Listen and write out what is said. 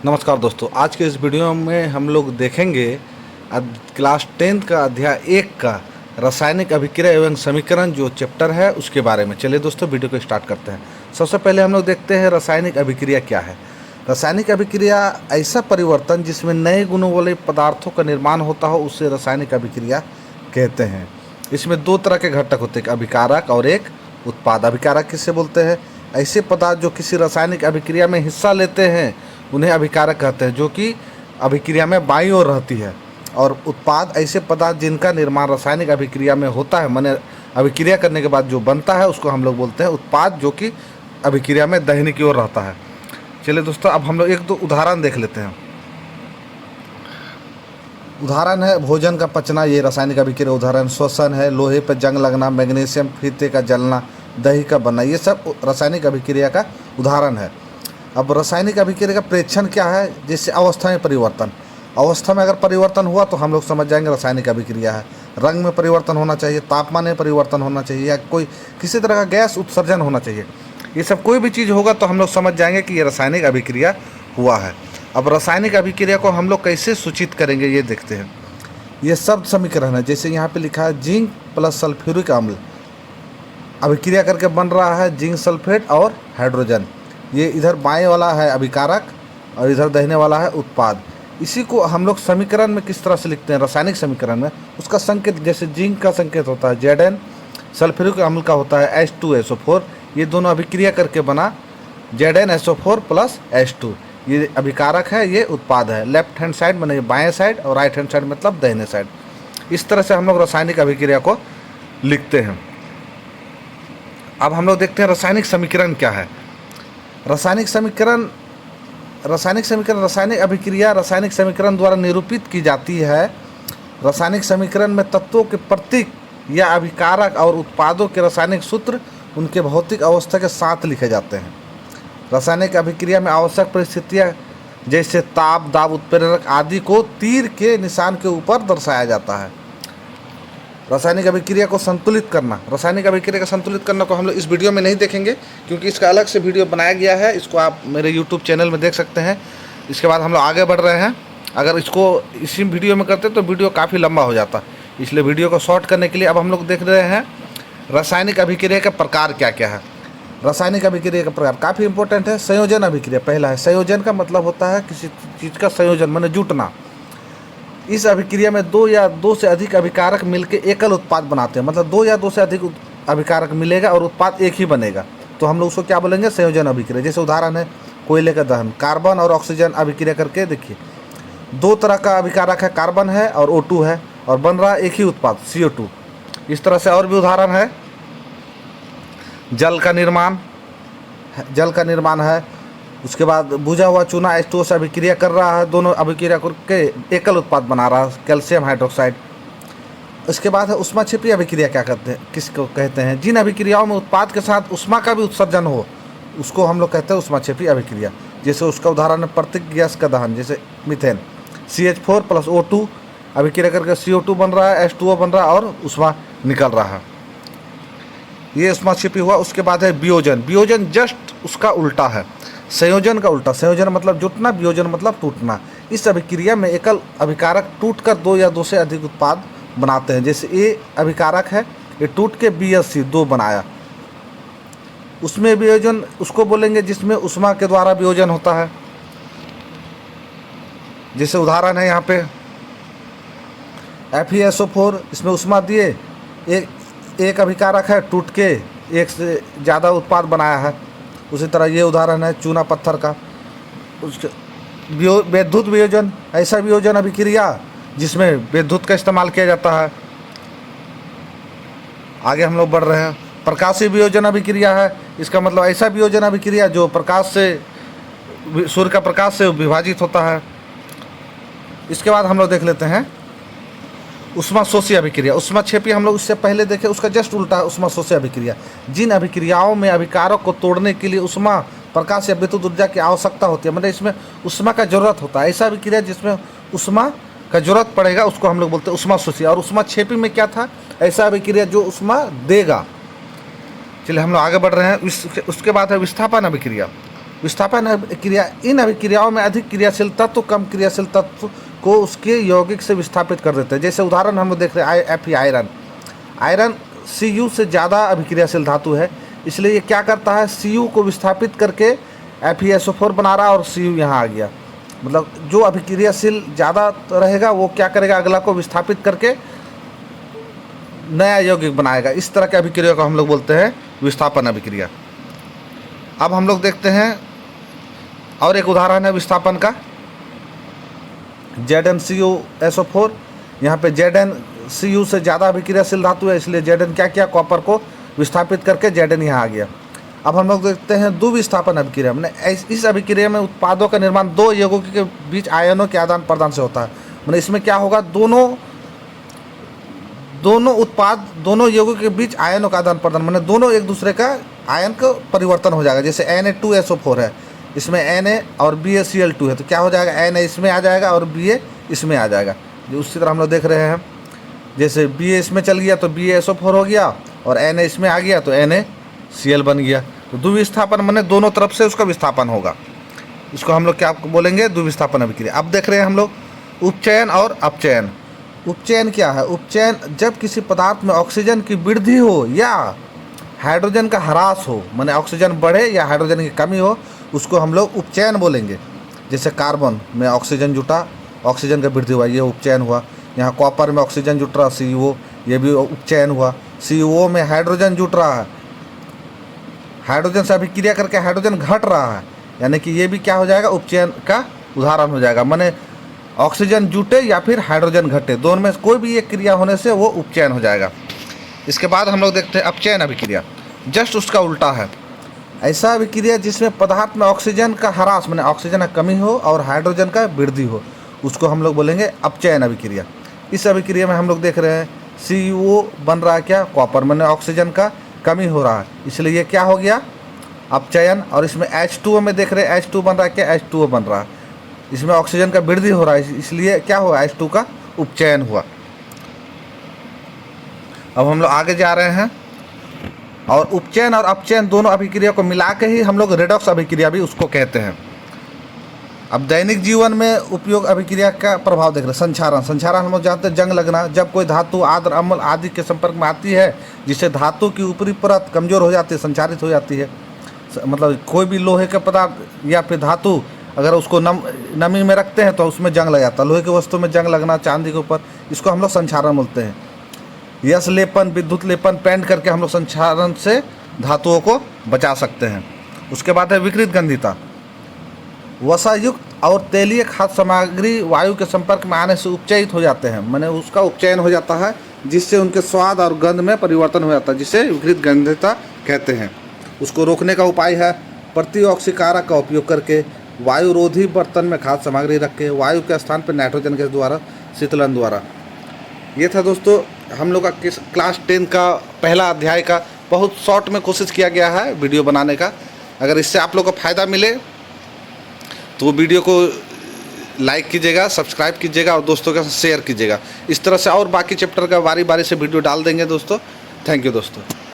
नमस्कार दोस्तों, आज के इस वीडियो में हम लोग देखेंगे क्लास 10th का अध्याय 1 का रासायनिक अभिक्रिया एवं समीकरण जो चैप्टर है उसके बारे में। चलिए दोस्तों वीडियो को स्टार्ट करते हैं। सबसे पहले हम लोग देखते हैं रासायनिक अभिक्रिया क्या है। रासायनिक अभिक्रिया ऐसा परिवर्तन जिसमें नए गुणों वाले पदार्थों का निर्माण होता हो उसे रासायनिक अभिक्रिया कहते हैं। इसमें दो तरह के घटक होते हैं, एक अभिकारक और एक उत्पाद। अभिकारक किससे बोलते हैं? ऐसे पदार्थ जो किसी रासायनिक अभिक्रिया में हिस्सा लेते हैं उन्हें अभिकारक कहते हैं, जो कि अभिक्रिया में बाईं ओर रहती है। और उत्पाद ऐसे पदार्थ जिनका निर्माण रासायनिक अभिक्रिया में होता है, माने अभिक्रिया करने के बाद जो बनता है उसको हम लोग बोलते हैं उत्पाद, जो कि अभिक्रिया में दाहिने की ओर रहता है। चलिए दोस्तों, अब हम लोग एक दो उदाहरण देख लेते हैं। उदाहरण है भोजन का पचना, ये रासायनिक अभिक्रिया उदाहरण। श्वसन है, लोहे पर जंग लगना, मैग्नीशियम फीते का जलना, दही का बनना, ये सब रासायनिक अभिक्रिया का उदाहरण है। अब रासायनिक अभिक्रिया का प्रेक्षण क्या है? जैसे अवस्था में परिवर्तन, अवस्था में अगर परिवर्तन हुआ तो हम लोग समझ जाएंगे रासायनिक अभिक्रिया है। रंग में परिवर्तन होना चाहिए, तापमान में परिवर्तन होना चाहिए, या कोई किसी तरह का गैस उत्सर्जन होना चाहिए। ये सब कोई भी चीज़ होगा तो हम लोग समझ जाएंगे कि ये रासायनिक अभिक्रिया हुआ है। अब रासायनिक अभिक्रिया को हम लोग कैसे सूचित करेंगे ये देखते हैं। ये शब्द समीकरण है, जैसे यहाँ पे लिखा है जिंक प्लस सल्फ्यूरिक अम्ल अभिक्रिया करके बन रहा है जिंक सल्फेट और हाइड्रोजन। ये इधर बाएं वाला है अभिकारक और इधर दाहिने वाला है उत्पाद। इसी को हम लोग समीकरण में किस तरह से लिखते हैं? रासायनिक समीकरण में उसका संकेत, जैसे जिंक का संकेत होता है Zn, सल्फ्यूरिक अम्ल का होता है H2SO4। ये दोनों अभिक्रिया करके बना ZnSO4 प्लस H2। ये अभिकारक है, ये उत्पाद है। लेफ्ट हैंड साइड माने बाएं साइड और राइट हैंड साइड मतलब दाहिने साइड। इस तरह से हम लोग रासायनिक अभिक्रिया को लिखते हैं। अब हम लोग देखते हैं रासायनिक समीकरण क्या है। रासायनिक समीकरण रासायनिक अभिक्रिया रासायनिक समीकरण द्वारा निरूपित की जाती है। रासायनिक समीकरण में तत्वों के प्रतीक या अभिकारक और उत्पादों के रासायनिक सूत्र उनके भौतिक अवस्था के साथ लिखे जाते हैं। रासायनिक अभिक्रिया में आवश्यक परिस्थितियाँ जैसे ताप, दाब, उत्प्रेरक आदि को तीर के निशान के ऊपर दर्शाया जाता है। रासायनिक अभिक्रिया को संतुलित करना, रासायनिक अभिक्रिया को संतुलित करना को हम लोग इस वीडियो में नहीं देखेंगे क्योंकि इसका अलग से वीडियो बनाया गया है। इसको आप मेरे यूट्यूब चैनल में देख सकते हैं। इसके बाद हम लोग आगे बढ़ रहे हैं। अगर इसको इसी वीडियो में करते तो वीडियो काफ़ी लंबा हो जाता, इसलिए वीडियो को शॉर्ट करने के लिए अब हम लोग देख रहे हैं रासायनिक अभिक्रिया के प्रकार क्या क्या है। रासायनिक अभिक्रिया का प्रकार काफ़ी इंपॉर्टेंट है। संयोजन अभिक्रिया पहला है। संयोजन का मतलब होता है किसी चीज़ का संयोजन, माने जुटना। इस अभिक्रिया में दो या दो से अधिक अभिकारक मिलकर एकल उत्पाद बनाते हैं, मतलब दो या दो से अधिक अभिकारक मिलेगा और उत्पाद एक ही बनेगा, तो हम लोग उसको क्या बोलेंगे? संयोजन अभिक्रिया। जैसे उदाहरण है कोयले का दहन, कार्बन और ऑक्सीजन अभिक्रिया करके देखिए, दो तरह का अभिकारक है, कार्बन है और O2 है, और बन रहा एक ही उत्पाद CO2। इस तरह से और भी उदाहरण है। जल का निर्माण है। उसके बाद बुझा हुआ चूना H2O से अभिक्रिया कर रहा है, दोनों अभिक्रिया करके एकल उत्पाद बना रहा है, कैल्शियम हाइड्रोक्साइड। उसके बाद है ऊष्माक्षेपी अभिक्रिया। किसको कहते हैं? जिन अभिक्रियाओं में उत्पाद के साथ ऊष्मा का भी उत्सर्जन हो उसको हम लोग कहते हैं ऊष्माक्षेपी अभिक्रिया। जैसे उसका उदाहरण है प्रतिक गैस का दहन, जैसे मीथेन, CH4 प्लस O2 अभिक्रिया करके CO2 बन रहा है, H2O बन रहा है और ऊष्मा निकल रहा है, ये ऊष्माक्षेपी हुआ। उसके बाद है वियोजन। वियोजन जस्ट उसका उल्टा है, संयोजन का उल्टा। संयोजन मतलब जुटना, वियोजन मतलब टूटना। इस अभिक्रिया में एकल अभिकारक टूटकर दो या दो से अधिक उत्पाद बनाते हैं। जैसे A अभिकारक है, ये टूट के BSC 2 बनाया। उसमें वियोजन उसको बोलेंगे जिसमें ऊष्मा के द्वारा वियोजन होता है। जैसे उदाहरण है यहाँ पे FeSO4, इसमें ऊष्मा दिए, एक अभिकारक है, टूट के एक से ज़्यादा उत्पाद बनाया है। उसी तरह ये उदाहरण है चूना पत्थर का। उसके विद्युत वियोजन, ऐसा वियोजन अभिक्रिया जिसमें विद्युत का इस्तेमाल किया जाता है। आगे हम लोग बढ़ रहे हैं। प्रकाशीय वियोजन अभिक्रिया है, इसका मतलब ऐसा वियोजन अभिक्रिया जो प्रकाश से, सूर्य का प्रकाश से विभाजित होता है। इसके बाद हम लोग देख लेते हैं ऊष्माशोषी अभिक्रिया। ऊष्माक्षेपी हम लोग इससे पहले देखे, उसका जस्ट उल्टा है ऊष्माशोषी अभिक्रिया। जिन अभिक्रियाओं में अभिकारक को तोड़ने के लिए ऊष्मा, प्रकाश या विद्युत ऊर्जा की आवश्यकता होती है, मतलब इसमें ऊष्मा का जरूरत होता है, ऐसा अभिक्रिया जिसमें ऊष्मा का जरूरत पड़ेगा उसको हम लोग बोलते हैं ऊष्माशोषी। और ऊष्माक्षेपी में क्या था? ऐसा अभिक्रिया जो ऊष्मा देगा। चलिए हम लोग आगे बढ़ रहे हैं। उसके बाद है विस्थापन अभिक्रिया। विस्थापन अभिक्रिया, इन अभिक्रियाओं में अधिक क्रियाशील तत्व कम क्रियाशील तत्व को उसके यौगिक से विस्थापित कर देते हैं। जैसे उदाहरण हम लोग देख रहे हैं Fe आयरन। आयरन Cu से ज़्यादा अभिक्रियाशील धातु है, इसलिए ये क्या करता है, Cu को विस्थापित करके FeSO4 बना रहा और Cu यहाँ आ गया। मतलब जो अभिक्रियाशील ज़्यादा रहेगा वो क्या करेगा, अगला को विस्थापित करके नया यौगिक बनाएगा। इस तरह के अभिक्रिया को हम लोग बोलते हैं विस्थापन अभिक्रिया। अब हम लोग देखते हैं और एक उदाहरण है विस्थापन का, ZnCuSO4। यहाँ पे ZnCu से ज़्यादा अभिक्रियाशील धातु है, इसलिए Zn क्या किया, कॉपर को विस्थापित करके Zn यहाँ आ गया। अब हम लोग देखते हैं द्विविस्थापन अभिक्रिया। मैंने इस अभिक्रिया में उत्पादों का निर्माण दो यौगिकों के बीच आयनों के आदान प्रदान से होता है। मैंने इसमें क्या होगा, दोनों यौगिकों के बीच आयनों का आदान प्रदान, मैंने दोनों एक दूसरे का आयन का परिवर्तन हो जाएगा। जैसे Na2SO4 है, इसमें Na और BaCl2 है, तो क्या हो जाएगा, Na इसमें आ जाएगा और Ba इसमें आ जाएगा। जो उसी तरह हम लोग देख रहे हैं, जैसे Ba इसमें चल गया तो BaSO4 हो गया और Na इसमें आ गया तो NaCl बन गया। तो द्विविस्थापन माने दोनों तरफ से उसका विस्थापन होगा, इसको हम लोग क्या बोलेंगे, द्विविस्थापन अभिक्रिया। अब देख रहे हैं हम लोग उपचयन और अपचयन। उपचयन क्या है, उपचयन जब किसी पदार्थ में ऑक्सीजन की वृद्धि हो या हाइड्रोजन का ह्रास हो, माने ऑक्सीजन बढ़े या हाइड्रोजन की कमी हो, उसको हम लोग उपचयन बोलेंगे। जैसे कार्बन में ऑक्सीजन जुटा, ऑक्सीजन का वृद्धि हुआ, ये उपचयन हुआ। यहाँ कॉपर में ऑक्सीजन जुट रहा CO, ये भी उपचयन हुआ। CO में हाइड्रोजन जुट रहा है, हाइड्रोजन से अभिक्रिया करके हाइड्रोजन घट रहा है, यानी कि ये भी क्या हो जाएगा, उपचयन का उदाहरण हो जाएगा। माने ऑक्सीजन जुटे या फिर हाइड्रोजन घटे, दोनों में कोई भी एक क्रिया होने से वो उपचयन हो जाएगा। इसके बाद हम लोग देखते हैं अपचयन अभिक्रिया, जस्ट उसका उल्टा है। ऐसा अभिक्रिया जिसमें पदार्थ में ऑक्सीजन का ह्रास माने ऑक्सीजन का कमी हो और हाइड्रोजन का वृद्धि हो, उसको हम लोग बोलेंगे अपचयन अभिक्रिया। इस अभिक्रिया में हम लोग देख रहे हैं CO बन रहा है क्या, कॉपर, माने ऑक्सीजन का कमी हो रहा है, इसलिए ये क्या हो गया, अपचयन। और इसमें H2O में देख रहे हैं H2 बन रहा है क्या, H2O बन रहा है, इसमें ऑक्सीजन का वृद्धि हो रहा है, इसलिए क्या हुआ, H2 का उपचयन हुआ। अब हम लोग आगे जा रहे हैं और उपचयन और अपचयन दोनों अभिक्रिया को मिला के ही हम लोग रेडॉक्स अभिक्रिया भी उसको कहते हैं। अब दैनिक जीवन में उपयोग अभिक्रिया का प्रभाव देख रहे हैं। संक्षारण हम लोग जानते हैं, जंग लगना, जब कोई धातु आर्द्र अम्ल आदि के संपर्क में आती है जिससे धातु की ऊपरी परत कमज़ोर हो जाती है, संक्षारित हो जाती है। मतलब कोई भी लोहे का पदार्थ या फिर धातु अगर उसको नमी में रखते हैं तो उसमें जंग लग जाता है। लोहे की वस्तु में जंग लगना, चांदी के ऊपर, इसको हम लोग संक्षारण बोलते हैं। यश लेपन, विद्युत लेपन, पेंट करके हम लोग संक्षारण से धातुओं को बचा सकते हैं। उसके बाद है विकृत गंधिता। वसायुक्त और तेलीय खाद्य सामग्री वायु के संपर्क में आने से उपचयित हो जाते हैं, माने उसका उपचयन हो जाता है, जिससे उनके स्वाद और गंध में परिवर्तन हो जाता है, जिसे विकृत गंधिता कहते हैं। उसको रोकने का उपाय है प्रतिऑक्सीकारक का उपयोग करके वायुरोधी बर्तन में खाद्य सामग्री रख के वायु के स्थान पर नाइट्रोजन गैस द्वारा शीतलन द्वारा। ये था दोस्तों हम लोग का क्लास 10 का पहला अध्याय का बहुत शॉर्ट में कोशिश किया गया है वीडियो बनाने का। अगर इससे आप लोग को फ़ायदा मिले तो वीडियो को लाइक कीजिएगा, सब्सक्राइब कीजिएगा और दोस्तों के साथ शेयर कीजिएगा। इस तरह से और बाकी चैप्टर का बारी बारी से वीडियो डाल देंगे दोस्तों। थैंक यू दोस्तों।